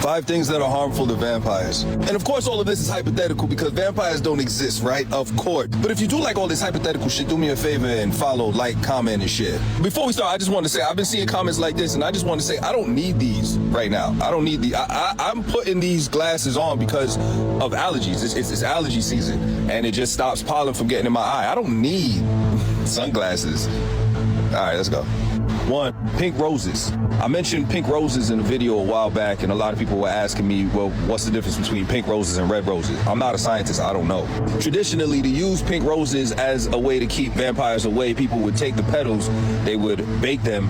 5 things that are harmful to vampires. And of course, all of this is hypothetical because vampires don't exist, right? Of course. But if you do like all this hypothetical shit, do me a favor and follow, like, comment, and share. Before we start, I just want to say, I've been seeing comments like this, and I just want to say, I don't need these right now. I don't need I'm putting these glasses on because of allergies. It's allergy season, and it just stops pollen from getting in my eye. I don't need sunglasses. All right, let's go. 1, pink roses. I mentioned pink roses in a video a while back, and a lot of people were asking me, well, what's the difference between pink roses and red roses? I'm not a scientist, I don't know. Traditionally, to use pink roses as a way to keep vampires away, people would take the petals, they would bake them,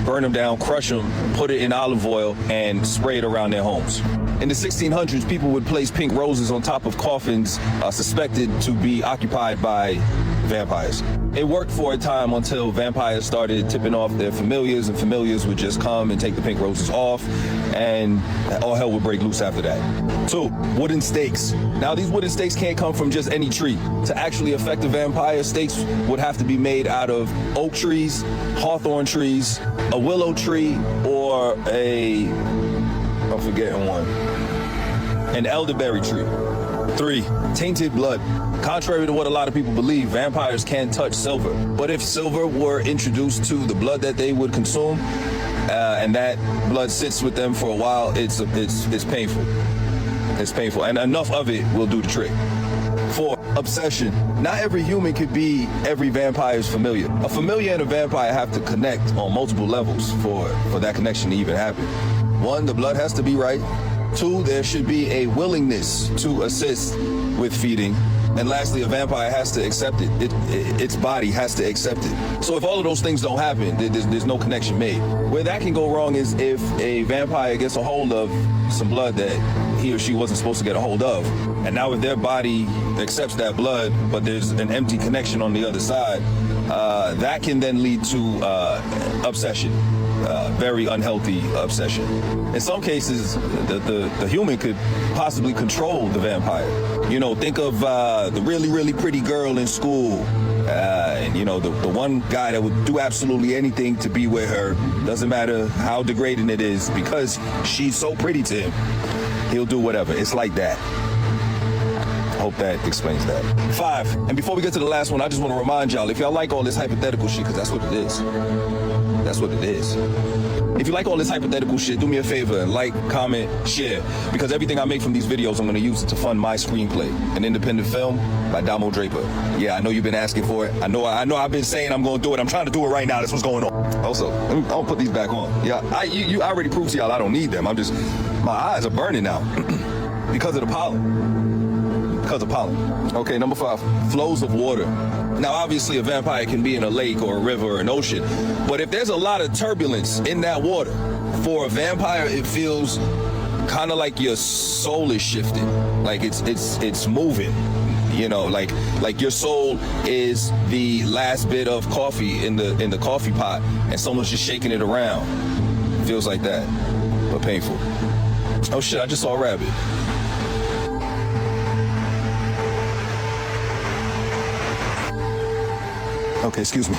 burn them down, crush them, put it in olive oil, and spray it around their homes. In the 1600s, people would place pink roses on top of coffins suspected to be occupied by vampires. It worked for a time until vampires started tipping off their familiars, and familiars would just come and take the pink roses off, and all hell would break loose after that. 2, wooden stakes. Now, these wooden stakes can't come from just any tree. To actually affect a vampire, stakes would have to be made out of oak trees, hawthorn trees, a willow tree, or I'm forgetting one, an elderberry tree. 3, tainted blood. Contrary to what a lot of people believe, vampires can touch silver. But if silver were introduced to the blood that they would consume, and that blood sits with them for a while, it's painful. It's painful, and enough of it will do the trick. 4, obsession. Not every human could be every vampire's familiar. A familiar and a vampire have to connect on multiple levels for that connection to even happen. 1, the blood has to be right. 2, there should be a willingness to assist with feeding. And lastly, a vampire has to accept it. Its body has to accept it. So if all of those things don't happen, there's no connection made. Where that can go wrong is if a vampire gets a hold of some blood that he or she wasn't supposed to get a hold of. And now if their body accepts that blood, but there's an empty connection on the other side, that can then lead to obsession. Very unhealthy obsession. In some cases, the human could possibly control the vampire. You know, think of the really, really pretty girl in school, and you know, the one guy that would do absolutely anything to be with her, doesn't matter how degrading it is, because she's so pretty to him, he'll do whatever. It's like that. Hope that explains that. 5, and before we get to the last one, I just want to remind y'all, if y'all like all this hypothetical shit, because that's what it is. That's what it is. If you like all this hypothetical shit, do me a favor and like, comment, share, because everything I make from these videos, I'm going to use it to fund my screenplay, an independent film by Damo Draper. Yeah, I know you've been asking for it. I know I've been saying I'm going to do it. I'm trying to do it right now. That's what's going on. Also, I'll put these back on. Yeah, you already proved to y'all I don't need them. My eyes are burning now because of the pollen. Because of pollen. Okay, number 5, flows of water. Now, obviously, a vampire can be in a lake or a river or an ocean, but if there's a lot of turbulence in that water, for a vampire, it feels kind of like your soul is shifting, like it's moving. You know, like your soul is the last bit of coffee in the coffee pot, and someone's just shaking it around. Feels like that, but painful. Oh shit! I just saw a rabbit. Okay, excuse me.